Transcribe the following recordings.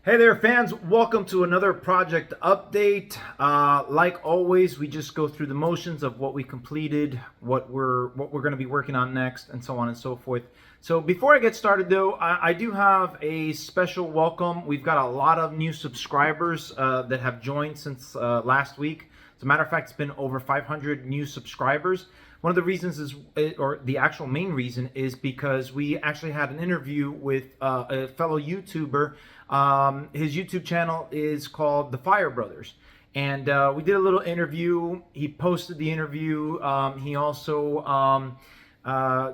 Hey there, fans. Welcome to another project update. Like always, we just go through the motions of what we completed, what we're going to be working on next, and so on and so forth. So before I get started, though, I do have a special welcome. We've got a lot of new subscribers that have joined since last week. As a matter of fact, it's been over 500 new subscribers. One of the reasons is, or the actual main reason, is because we actually had an interview with a fellow YouTuber. His YouTube channel is called The Fire Brothers, and we did a little interview. He posted the interview. He also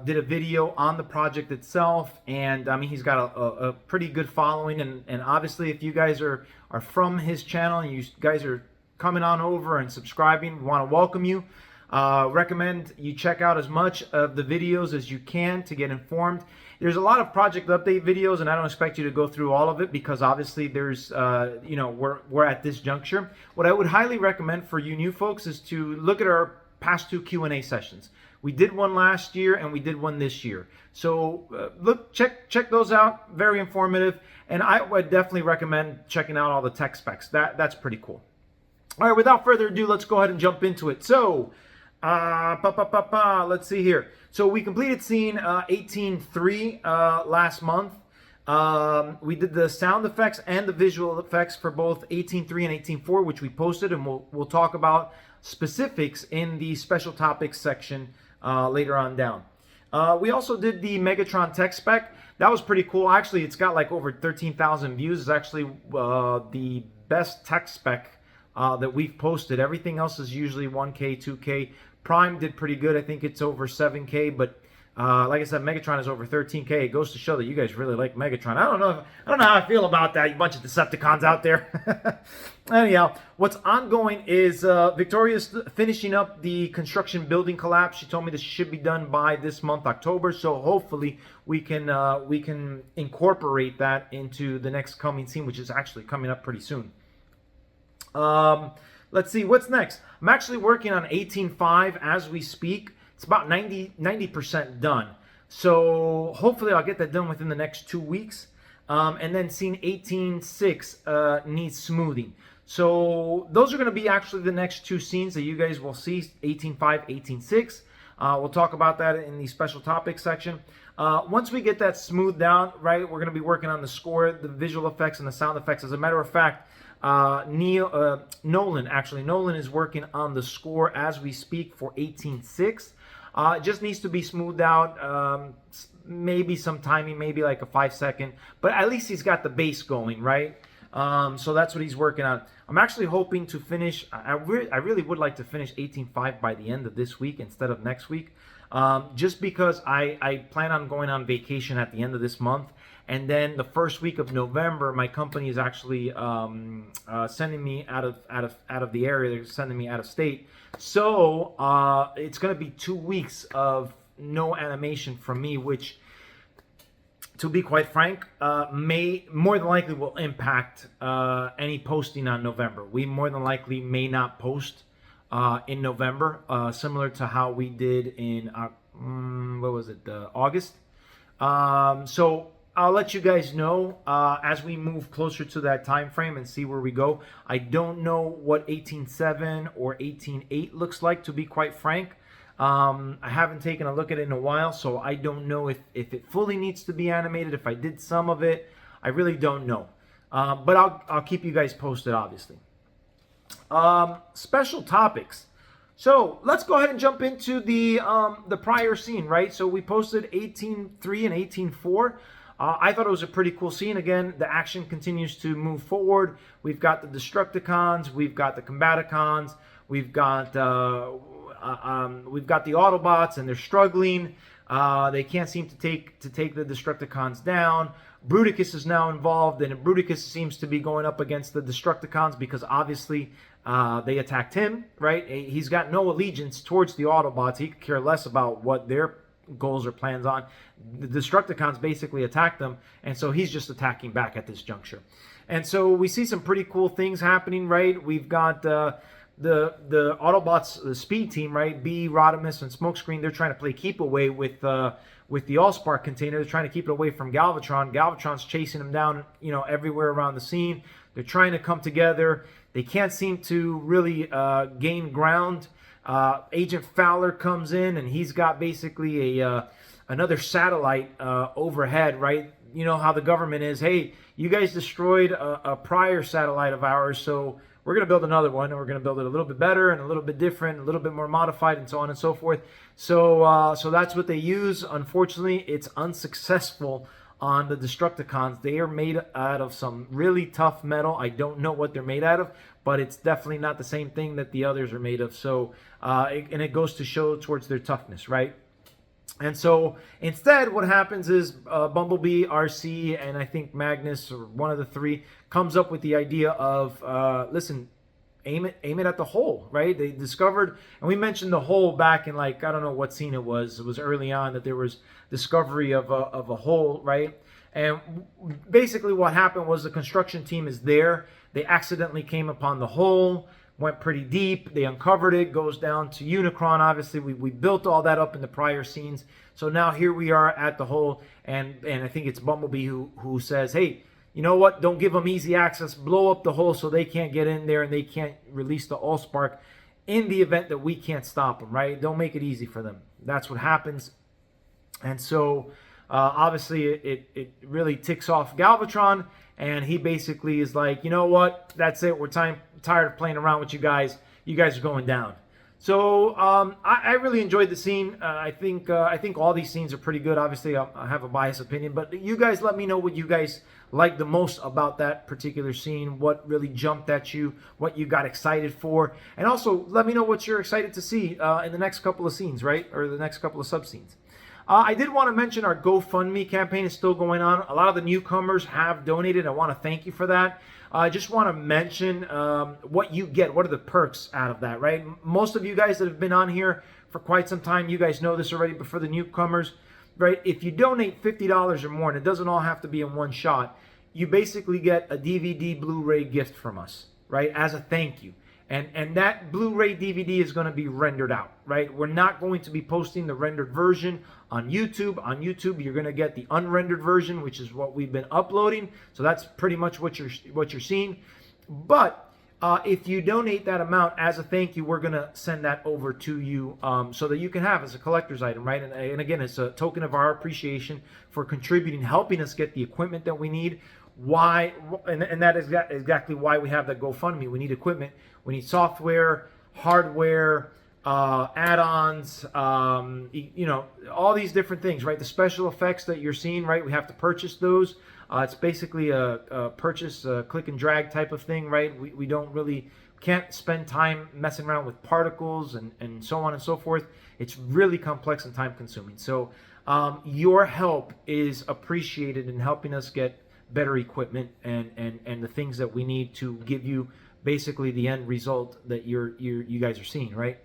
did a video on the project itself, and I mean, he's got a pretty good following, and obviously if you guys are from his channel and you guys are coming on over and subscribing, we want to welcome you. Recommend you check out as much of the videos as you can to get informed. There's a lot of project update videos, and I don't expect you to go through all of it because obviously there's, we're at this juncture. What I would highly recommend for you new folks is to look at our past two Q&A sessions. We did one last year and we did one this year. So check those out. Very informative, and I would definitely recommend checking out all the tech specs. That's pretty cool. All right, without further ado, let's go ahead and jump into it. So, let's see here. So we completed scene 18.3 last month. We did the sound effects and the visual effects for both 18.3 and 18.4, which we posted, and we'll talk about specifics in the special topics section later on down. We also did the Megatron tech spec. That was pretty cool. Actually, it's got like over 13,000 views. It's actually the best tech spec that we've posted. Everything else is usually 1K, 2K. Prime did pretty good. I think it's over 7K, but like I said, Megatron is over 13K. It goes to show that you guys really like Megatron. I don't know how I feel about that, you bunch of Decepticons out there. Anyhow, what's ongoing is Victoria's finishing up the construction building collapse. She told me this should be done by this month, October. So hopefully we can incorporate that into the next coming scene, which is actually coming up pretty soon. Let's see what's next. I'm actually working on 18.5 as we speak. It's about 90% done. So hopefully I'll get that done within the next 2 weeks. And then scene 18.6 needs smoothing. So those are going to be actually the next two scenes that you guys will see, 18.5, 18.6. We'll talk about that in the special topics section. Once we get that smoothed out, right, we're going to be working on the score, the visual effects, and the sound effects. As a matter of fact, Nolan is working on the score as we speak for 18.6. It just needs to be smoothed out, maybe some timing, maybe like a 5-second, but at least he's got the bass going, right? So that's what he's working on. I'm actually hoping to finish, I really would like to finish 18.5 by the end of this week instead of next week, just because I plan on going on vacation at the end of this month. And then the first week of November, my company is actually sending me out of the area. They're sending me out of state. So it's going to be 2 weeks of no animation from me, which, to be quite frank, may more than likely will impact any posting on November. We more than likely may not post in November, similar to how we did in August. So I'll let you guys know as we move closer to that time frame and see where we go. I don't know what 18.7 or 18.8 looks like, to be quite frank. I haven't taken a look at it in a while, so I don't know if it fully needs to be animated. If I did some of it, I really don't know. But I'll keep you guys posted, obviously. Special topics. So let's go ahead and jump into the prior scene, right? So we posted 18.3 and 18.4. I thought it was a pretty cool scene. Again, the action continues to move forward. We've got the Destructicons, we've got the Combaticons, we've got the Autobots, and they're struggling. They can't seem to take the Destructicons down. Bruticus is now involved, and Bruticus seems to be going up against the Destructicons because obviously they attacked him, right? He's got no allegiance towards the Autobots. He could care less about what their goals or plans on. The Destructicons basically attacked them, and so he's just attacking back at this juncture. And so we see some pretty cool things happening, right? We've got the Autobots, the speed team, right? B, Rodimus, and Smokescreen, they're trying to play keep away with the Allspark container. They're trying to keep it away from Galvatron. Galvatron's chasing them down, everywhere around the scene. They're trying to come together. They can't seem to really gain ground. Agent Fowler comes in, and he's got basically another satellite overhead, right? You know how the government is. Hey, you guys destroyed a prior satellite of ours, so we're going to build another one, and we're going to build it a little bit better and a little bit different, a little bit more modified, and so on and so forth. So that's what they use. Unfortunately, it's unsuccessful on the Destructicons. They are made out of some really tough metal. I don't know what they're made out of, but it's definitely not the same thing that the others are made of. So, and it goes to show towards their toughness, right? And so instead, what happens is Bumblebee, RC, and I think Magnus, or one of the three, comes up with the idea of, listen, aim it at the hole, right? They discovered, and we mentioned the hole back in, like, I don't know what scene it was. It was early on that there was discovery of a hole, right? And basically what happened was the construction team is there. They accidentally came upon the hole, went pretty deep. They uncovered it, goes down to Unicron. Obviously, we built all that up in the prior scenes. So now here we are at the hole, and I think it's Bumblebee who says, hey, you know what? Don't give them easy access. Blow up the hole so they can't get in there and they can't release the Allspark in the event that we can't stop them, right? Don't make it easy for them. That's what happens. And so obviously it really ticks off Galvatron, and he basically is like, you know what? That's it. We're tired of playing around with you guys. You guys are going down. So I really enjoyed the scene. I think all these scenes are pretty good. Obviously, I have a biased opinion, but you guys let me know what you guys like the most about that particular scene, what really jumped at you, what you got excited for, and also let me know what you're excited to see in the next couple of scenes, right? Or the next couple of sub-scenes. I did want to mention our GoFundMe campaign is still going on. A lot of the newcomers have donated. I want to thank you for that. I just want to mention what you get. What are the perks out of that, right? Most of you guys that have been on here for quite some time, you guys know this already, but for the newcomers, right, if you donate $50 or more, and it doesn't all have to be in one shot, you basically get a DVD Blu-ray gift from us, right, as a thank you. And that Blu-ray DVD is going to be rendered out, right? We're not going to be posting the rendered version on YouTube. On YouTube, you're going to get the unrendered version, which is what we've been uploading. So that's pretty much what you're seeing. But if you donate that amount as a thank you, we're going to send that over to you so that you can have as a collector's item, right? And again, it's a token of our appreciation for contributing, helping us get the equipment that we need. Why? And that is exactly why we have that GoFundMe. We need equipment. We need software, hardware, add-ons, all these different things, right? The special effects that you're seeing, right? We have to purchase those. It's basically a purchase, click and drag type of thing, right? We don't really, can't spend time messing around with particles and so on and so forth. It's really complex and time consuming. So your help is appreciated in helping us get better equipment and the things that we need to give you basically the end result that you guys are seeing, right?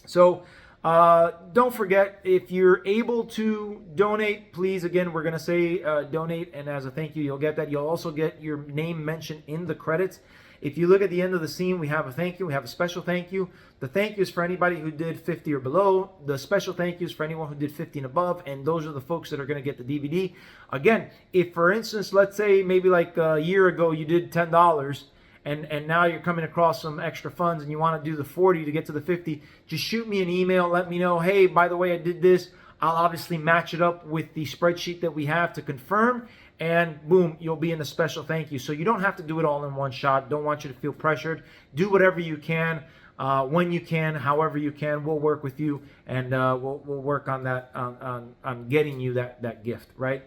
So don't forget, if you're able to donate, please, again, we're going to say donate, and as a thank you, you'll get that. You'll also get your name mentioned in the credits. If you look at the end of the scene, we have a thank you. We have a special thank you. The thank you is for anybody who did 50 or below. The special thank you is for anyone who did 50 and above, and those are the folks that are going to get the DVD. Again, if, for instance, let's say maybe like a year ago you did $10, and now you're coming across some extra funds and you want to do the 40 to get to the 50, just shoot me an email. Let me know, hey, by the way, I did this. I'll obviously match it up with the spreadsheet that we have to confirm, and boom, you'll be in a special thank you. So you don't have to do it all in one shot. Don't want you to feel pressured. Do whatever you can, when you can, however you can. We'll work with you, and we'll work on that, on getting you that gift, right?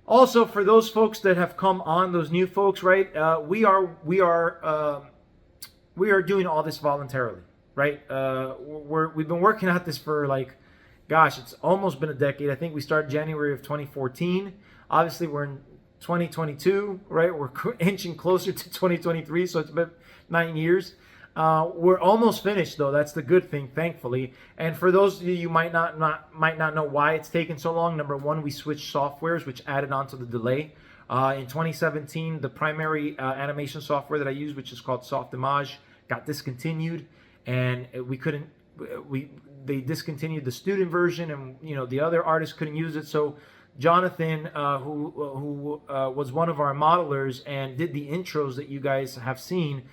Also, for those folks that have come on, those new folks, right? We are doing all this voluntarily, right? We've been working at this for gosh, it's almost been a decade. I think we started January of 2014. Obviously, we're in 2022, right? We're inching closer to 2023, so it's been 9 years. We're almost finished, though. That's the good thing, thankfully. And for those of you who might not know why it's taken so long, number one, we switched softwares, which added on to the delay. In 2017, the primary animation software that I use, which is called Softimage, got discontinued, and they discontinued the student version, and the other artists couldn't use it. So Jonathan, who was one of our modelers and did the intros that you guys have seen,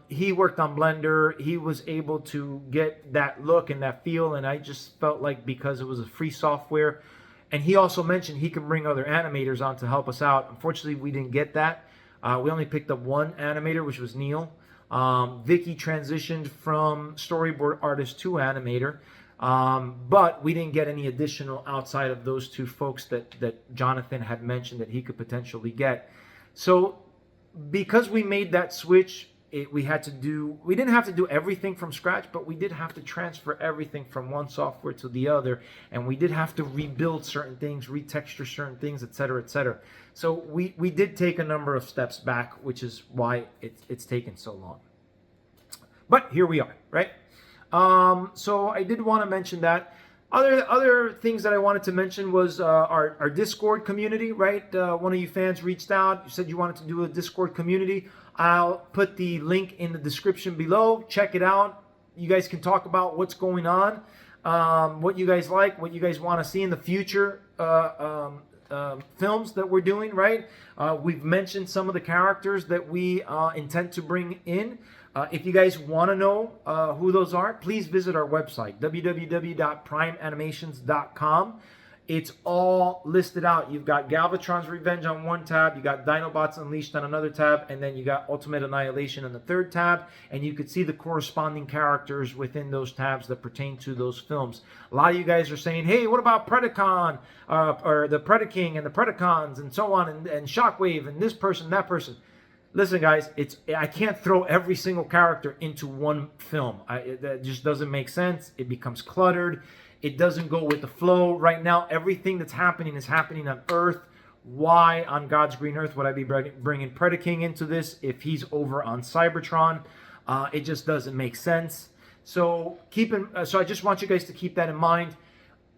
he worked on Blender. He was able to get that look and that feel, and I just felt like because it was a free software, and he also mentioned he could bring other animators on to help us out. Unfortunately, we didn't get that. We only picked up one animator, which was Neil. Vicky transitioned from storyboard artist to animator, but we didn't get any additional outside of those two folks that Jonathan had mentioned that he could potentially get. So because we made that switch, we didn't have to do everything from scratch, but we did have to transfer everything from one software to the other, and we did have to rebuild certain things, retexture certain things, etc., etc. So we did take a number of steps back, which is why it's taken so long. But here we are, right? So I did want to mention that. Other things that I wanted to mention was our Discord community, right? One of you fans reached out. You said you wanted to do a Discord community. I'll put the link in the description below. Check it out. You guys can talk about what's going on, what you guys like, what you guys want to see in the future films that we're doing, right? We've mentioned some of the characters that we intend to bring in. If you guys want to know who those are, please visit our website, www.primeanimations.com. It's all listed out. You've got Galvatron's Revenge on one tab, you got Dinobots Unleashed on another tab, and then you got Ultimate Annihilation on the third tab, and you could see the corresponding characters within those tabs that pertain to those films. A lot of you guys are saying, hey, what about Predacon, or the Predaking and the Predacons, and so on, and Shockwave, and this person, that person. Listen, guys, I can't throw every single character into one film. That just doesn't make sense. It becomes cluttered. It doesn't go with the flow. Right now, everything that's happening is happening on Earth. Why on God's green earth would I be bringing Predaking into this if he's over on Cybertron? It just doesn't make sense. So I just want you guys to keep that in mind.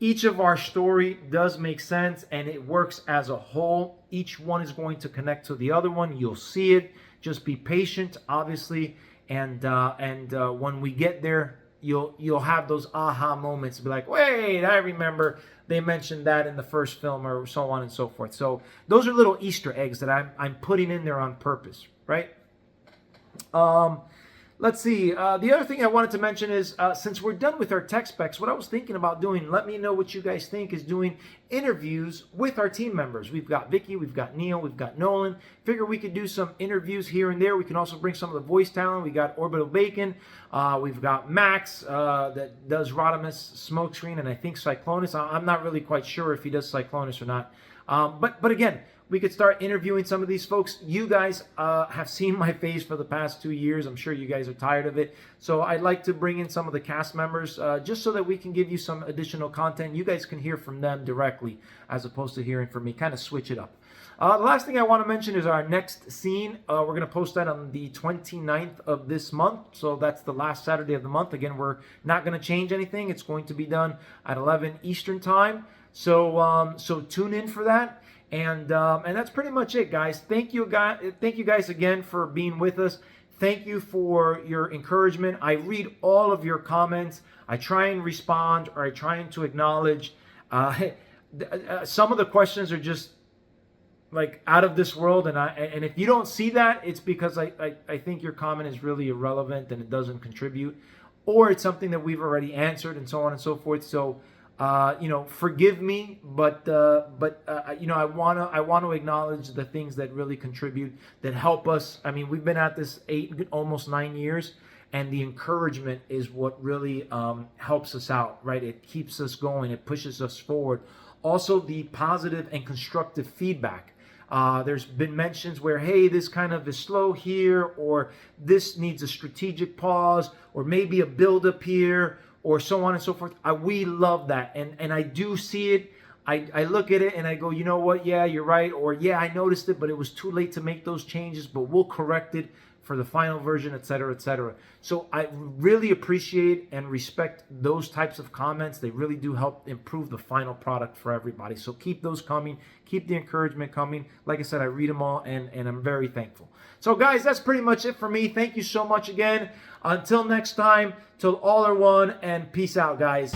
Each of our story does make sense, and it works as a whole. Each one is going to connect to the other one. You'll see it. Just be patient, obviously, and when we get there, you'll have those aha moments. Be like, wait, I remember they mentioned that in the first film, or so on and so forth. So those are little Easter eggs that I'm putting in there on purpose, right? Let's see. The other thing I wanted to mention is, since we're done with our tech specs, what I was thinking about doing, let me know what you guys think, is doing interviews with our team members. We've got Vicky, we've got Neil, we've got Nolan. Figure we could do some interviews here and there. We can also bring some of the voice talent. We got Orbital Bacon. We've got Max that does Rodimus Smokescreen, and I think Cyclonus. I'm not really quite sure if he does Cyclonus or not. But again, we could start interviewing some of these folks. You guys have seen my face for the past 2 years. I'm sure you guys are tired of it. So I'd like to bring in some of the cast members just so that we can give you some additional content. You guys can hear from them directly as opposed to hearing from me. Kind of switch it up. The last thing I want to mention is our next scene. We're going to post that on the 29th of this month. So that's the last Saturday of the month. Again, we're not going to change anything. It's going to be done at 11 Eastern time. So tune in for that. And that's pretty much it, guys. Thank you guys again for being with us. Thank you for your encouragement. I read all of your comments. I try and respond, or I try to acknowledge. Some of the questions are just like out of this world, and if you don't see that, it's because I think your comment is really irrelevant and it doesn't contribute, or it's something that we've already answered, and so on and so forth. So forgive me, but I want to acknowledge the things that really contribute, that help us. I mean, we've been at this almost 9 years, and the encouragement is what really helps us out, right? It keeps us going. It pushes us forward. Also, the positive and constructive feedback. There's been mentions where, hey, this kind of is slow here, or this needs a strategic pause, or maybe a build-up here, or so on and so forth. We love that, and I do see it. I look at it and I go, you know what? Yeah, you're right. Or yeah, I noticed it, but it was too late to make those changes, but we'll correct it for the final version, etc., etc. So I really appreciate and respect those types of comments. They really do help improve the final product for everybody. So keep those coming. Keep the encouragement coming. Like I said, I read them all, and I'm very thankful. So guys, that's pretty much it for me. Thank you so much again. Until next time, till all are one, and peace out, guys.